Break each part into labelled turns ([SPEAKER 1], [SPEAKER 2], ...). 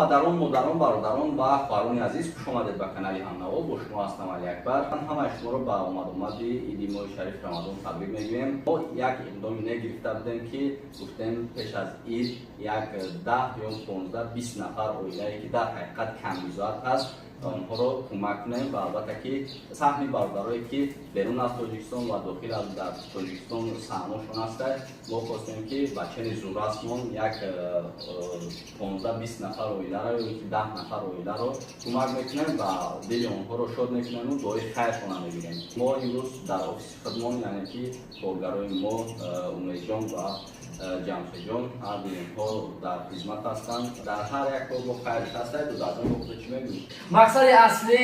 [SPEAKER 1] падарон, модарон, бародарон ва хоҳарони азиз, хуш омадед ба канали ҳамнаво. Бо шумо ҳастам Али Акбар. Ҳамаи шуморо ба омади иди моҳи шариф Рамазон табрик мегӯем. Мо як иқдоми гирифта будем ки гуфтем пеш аз ид як 10 ё 15-20 нафар оилае ки дар ҳақиқат камбизоат ҳаст, онҳоро кӯмак кунем ва албатта ки саҳми бародарое ки берун аз Тоҷикистон ва дохил аз дар Тоҷикистон саҳмошон ҳастанд, мо хостем ки ба чени зуррасмон як 15-20 нафар оиларо ё ки 10 нафар оиларо кӯмак мекунем ва дили онҳоро шод мекунем ва дуои хайршона мегирем. Мо имрӯз дар офиси хидмон, яъне ки коргарои мо Умедҷон ва ҷамшедҷон ҳар инҳо дар хизмат ҳастанд. Дар ҳар як бор бо хайрш ҳастанд ва дар он худо чӣ мегӯед?
[SPEAKER 2] мақсади аслӣ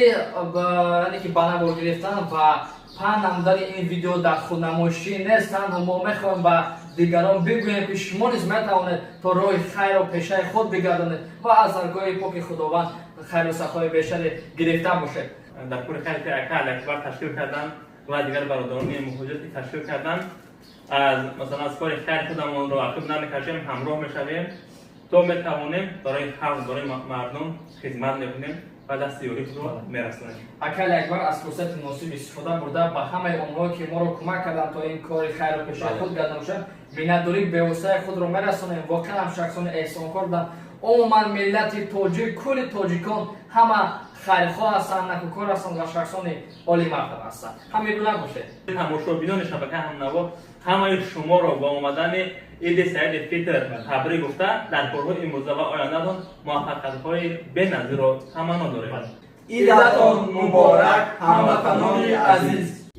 [SPEAKER 2] яъне ки ба набор гирифтан ва паҳн намудани ин видео дар худнамоишӣ нест. танҳо мо мехоҳем ба дигарон бигӯем ки шумо низ метавонед то роҳи хайру пешаи худ бигардонед ва аз даргоҳи поки худованд хайру сафои бешаре гирифта бошед.
[SPEAKER 3] дар пури хайри Али Акбар ташкил кардан ва дигар бародарони муҳоҷирати ташкил кардан مثلا از کار خیر خودمون رو عقب نمیکشیم، همراه میشویم تا میتوانیم برای خلق، برای مردم خدمت میکنیم و دستیاری خود رو میرسونیم. اکل اکبر از فرصت مناسب استفاده برده به همه اونهایی که ما رو کمک کردن تا این کار خیر و پیش خود گردانده شد میnnatdorӣ به وسایل خود رو میرسونیم. واقعا هم شخصان احسانکار بودن. عموما ملت تاجیک، کل تاجیکان همه خیرخواه هستند، نکوکار هستند و شخصان عالی مقام هستند. همین گونه باشه. تماشابینان شبکه همنوا همه شما را با آمدن عید سعید فطر تبریک گفته در کارهای امروزه و آیندهتان موفقیت‌های بی‌نظیر را تمنا داریم.
[SPEAKER 2] عیدتان مبارک هموطنان عزیز.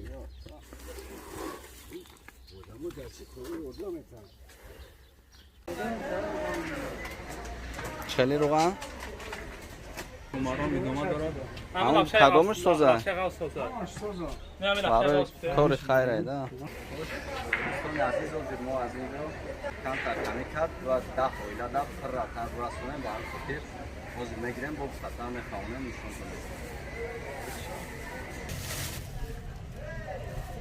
[SPEAKER 4] چلی روغن؟
[SPEAKER 3] همون
[SPEAKER 4] کدامش سازه؟ برای کار خیره ده
[SPEAKER 1] دوستان عزیز و زیرما عزیز رو کم ترکمی کرد و 10 اویله در پر رفتن رو رسونیم به هم خطیر بازی میگیریم با بستر میخوانیم نشون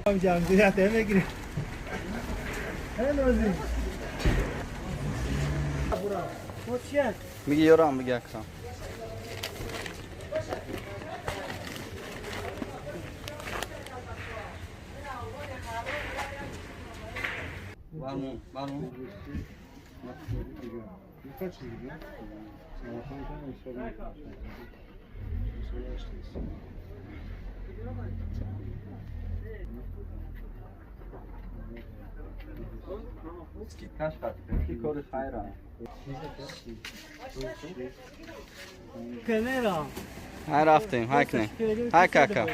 [SPEAKER 1] کنیم
[SPEAKER 5] جمعیت میگیریم
[SPEAKER 4] میگی یارم میگه اکرم
[SPEAKER 1] برمون کار خیره
[SPEAKER 5] کنیرا
[SPEAKER 4] های رفتیم های کنیم های کاکا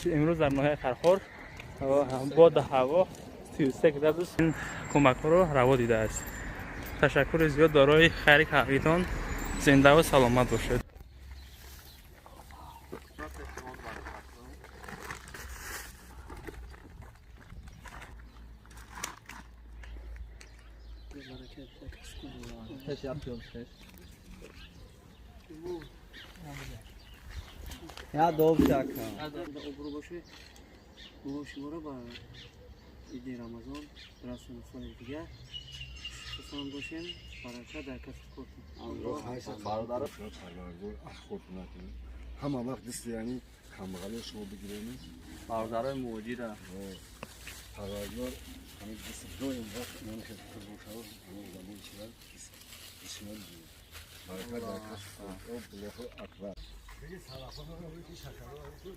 [SPEAKER 3] امروز در ناحیه خرخور باد هوا 33 گرادوس این کمک رو روا دیده است. تشکر زیاد دارای خیر حقیقتان زنده و سلامت باشید.
[SPEAKER 4] یا دو بچه
[SPEAKER 5] ابرو باشه ما شما رو با عید رمضان رسم سال دیگه خصوصا باشیم برکت در کسب کارتون.
[SPEAKER 1] برادر
[SPEAKER 6] همه وقت دست یعنی کمبغل شما بگیریم
[SPEAKER 1] برادرای موجوده
[SPEAKER 6] پروردگار همین دست دویم وقت من خیلی خوشحال همون زمان چیزا بسم الله برکت در کسب کارتون اکبر.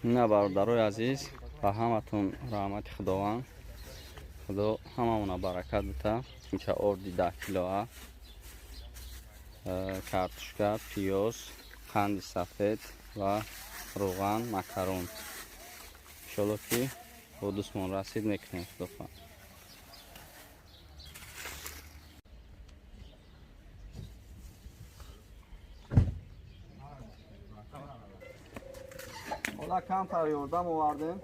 [SPEAKER 4] نه برادرای عزیز و همتون رحمت خداوند خدا هممون برکت بده. اینجا اردی 10 کیلو کارتشکا، پیاز، قند سفید و روغن، مکرون. انشالله که با دوستمون رسید میکنیم. خدا خواهد.
[SPEAKER 1] حالا کم تر یاردم آوردیم.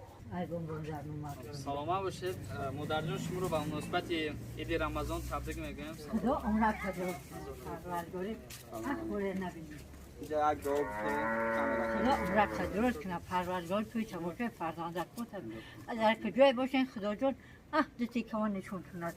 [SPEAKER 2] سلامت باشید. مادرجان شما رو به مناسبت عید رمضان تبریک میگویم.
[SPEAKER 7] خدا عمرت بده. پروردگاری احوال نبینید.
[SPEAKER 1] اینجا یک دو
[SPEAKER 7] خدا عمرت درست کنه پروردگار توی تماشای فرزندت بوده از هر کجای باشین خدا جان دستی که من نشون کنه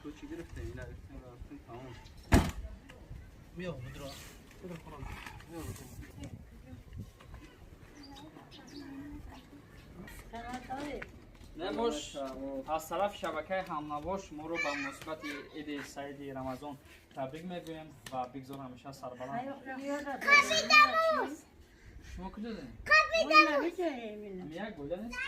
[SPEAKER 1] تو چی گرفته؟ این رفتیم تمام
[SPEAKER 2] بیا بدرا نموش از طرف شبکه همنواش ما رو به مناسبت عید سعید رمضان تبریک میگویم و بگذار همیشه سربلند شما کجا دارین؟ یک گوله نیست؟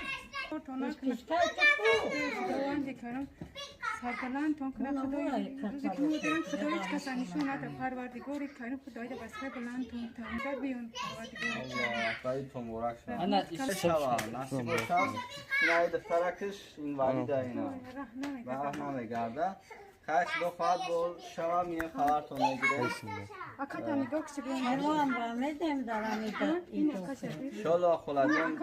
[SPEAKER 8] سربلند تون کنه خدای روزی که بودن خدای هیچ کس نشون نده پروردگار کریم خدای ده بسره بلند تون تمام بیون پروردگار
[SPEAKER 1] خدای تو مبارک شه این شوا نصیب باشه این دفترکش این ولی ده اینا راه نمیگرده خیلی خدا خواهد با شما میه خبرتون میگیره
[SPEAKER 8] اکا تا نگاه کسی بیون
[SPEAKER 7] هم را میدیم دارم
[SPEAKER 1] شالا خلدون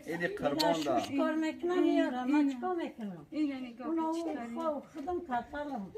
[SPEAKER 1] ایدی قربان ده
[SPEAKER 7] کار میکنم یارم من چکا میکنم
[SPEAKER 8] این نگاه
[SPEAKER 7] اونو خودم کتلم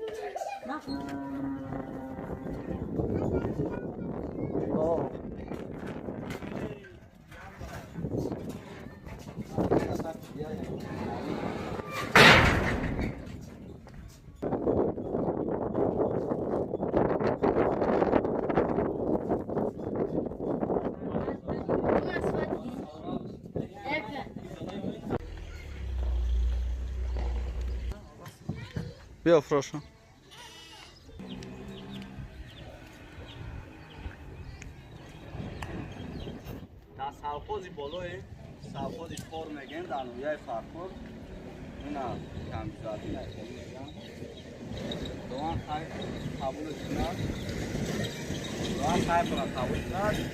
[SPEAKER 4] بیا فروشم
[SPEAKER 1] در سرخوزی بالای سرخوزی خور میگن در نویه فرخور اینا کم جزاتی میگن دوان خیلی قبول کنند دوان خیلی کنند قبول کنند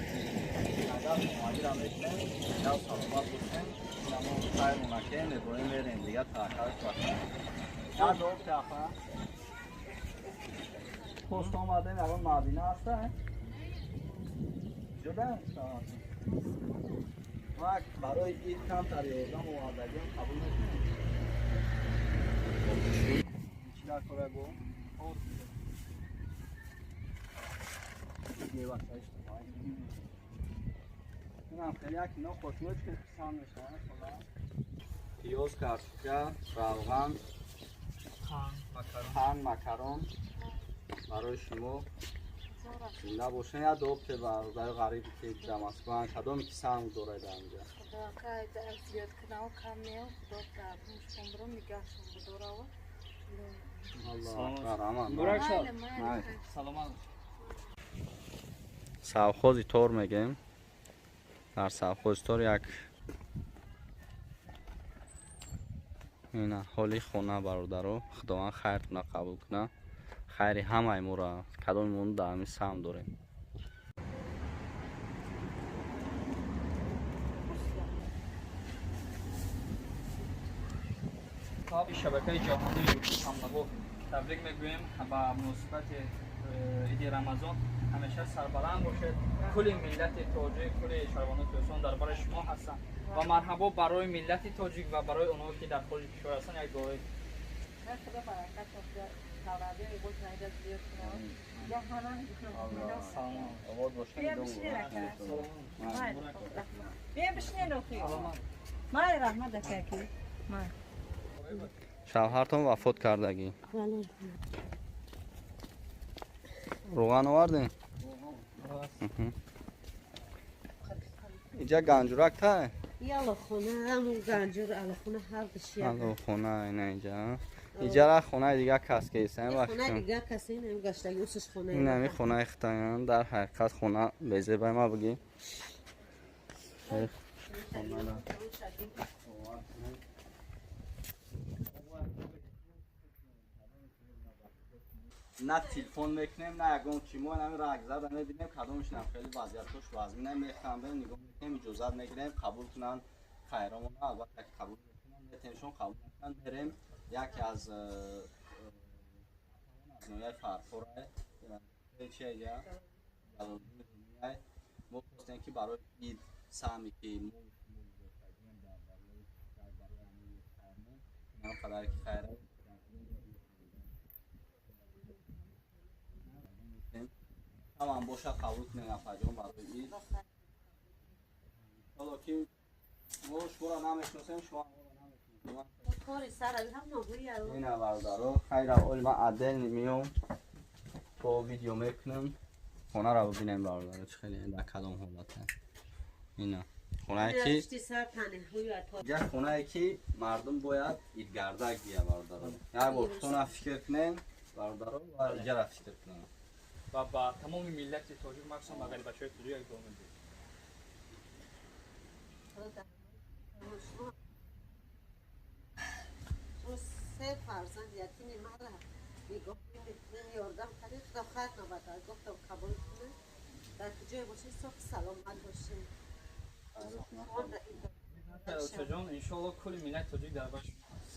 [SPEAKER 1] نظر مواجه را میکنند یا سلامت بسن نمو خیلی مونکه میبریم میریم دیگه تاکرش باشن یا دو تاکر پست آمده نگون مدینه هسته جدا وقت برای این کم تریوزم و آدگیم قبول نکنیم چی در کاره گو؟ یه وقت اشتباهی این هم خیلی اکی نو خوشموش که پسان میشه پیوز کارتوکا روغن خان مکرون برای شما زنده باشین یا دوبته برای غریبی که جمعت کنن کدامی که سهم دوره در اینجا
[SPEAKER 9] خدا که زیاد کنه و کم نیو خدا که مشکم برو میگشم بدوره و
[SPEAKER 1] الله اکبر امان
[SPEAKER 2] مبارک شد سلامت
[SPEAKER 4] سوخوزی تور میگیم در سوخوزی تور یک این احوالی خونه برادرو خداوند خیرتون قبول کنه خیری همه ما را کداممون در همین سهم داریم
[SPEAKER 2] به شبکه جهانی همنوا تبریک میگویم به مناسبت عید رمضان همیشه سربلند باشد کل ملت تاجیک کل شهروندان ترکستان دربار شما هستن و مرحبا برای ملت تاجیک و برای اونها که در خارج کشور هستن یک دعای
[SPEAKER 7] خدا برکت بده تورابی بود نایداد بیاد کنه یا همان
[SPEAKER 2] سلام
[SPEAKER 1] آباد باشین
[SPEAKER 7] بیا بشنی رکه بیا بشنی روخی مای رحمت دکاکی مای
[SPEAKER 4] شوهرتون وفات کردگی روغن آوردین اینجا گنجورک تا
[SPEAKER 7] یالا خونه همون گنجور الا خونه هر دشی
[SPEAKER 4] الو خونه اینا اینجا اینجا را خونه دیگه کس که ایستن
[SPEAKER 7] خونه دیگه کسی نمیگشته اوسش خونه
[SPEAKER 4] این همی خونه اختیان در حقیقت خونه بیزه بای ما بگی
[SPEAKER 1] نه تلفن میکنیم نه یگون کیمو نمی رنگ زد میبینیم کدومش نه خیلی وضعیتش وضعی نمیخوام نگاه میکنیم اجازه میگیریم قبول کنن خیرمون البته که قبول میکنن نتیشون قبول میکنن بریم یکی از نوعی فرفوره چیه یا ما گفتیم که برای اید سهمی که مو نه خدای که خیره تمام باشه قبول کنیم افجام برای اید حالا که ما شما را نمیشناسیم شما را نمیشناسیم
[SPEAKER 9] کاری سر هم نبویی
[SPEAKER 1] این برادرها خیر اول من عدل میام با ویدیو میکنم خونه را ببینیم برادرها چه خیلی در کدام حالته اینا خونه که یک خونه که مردم باید اید گردک بیه برادرها یک بار خونه فکر کنیم برادرها و اینجا را فکر کنیم
[SPEAKER 2] و با تمام ملت تاجیک مخصوصا مغربی بچه‌های تاجیک یک دوام بدید.
[SPEAKER 9] تو سه فرزند یتیمی مرا میگفتیم میتونیم یاردم کنیم خدا خیر نباید گفتم قبول کنه در کجای باشیم صبح سلامت باشیم
[SPEAKER 2] اوچا جان انشالله کلی ملت تاجیک در باش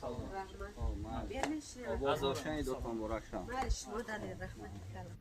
[SPEAKER 2] سلام
[SPEAKER 9] رحمت بیا نشیم
[SPEAKER 1] از آشنی دوتان برک شما
[SPEAKER 9] من شما در رحمت کلم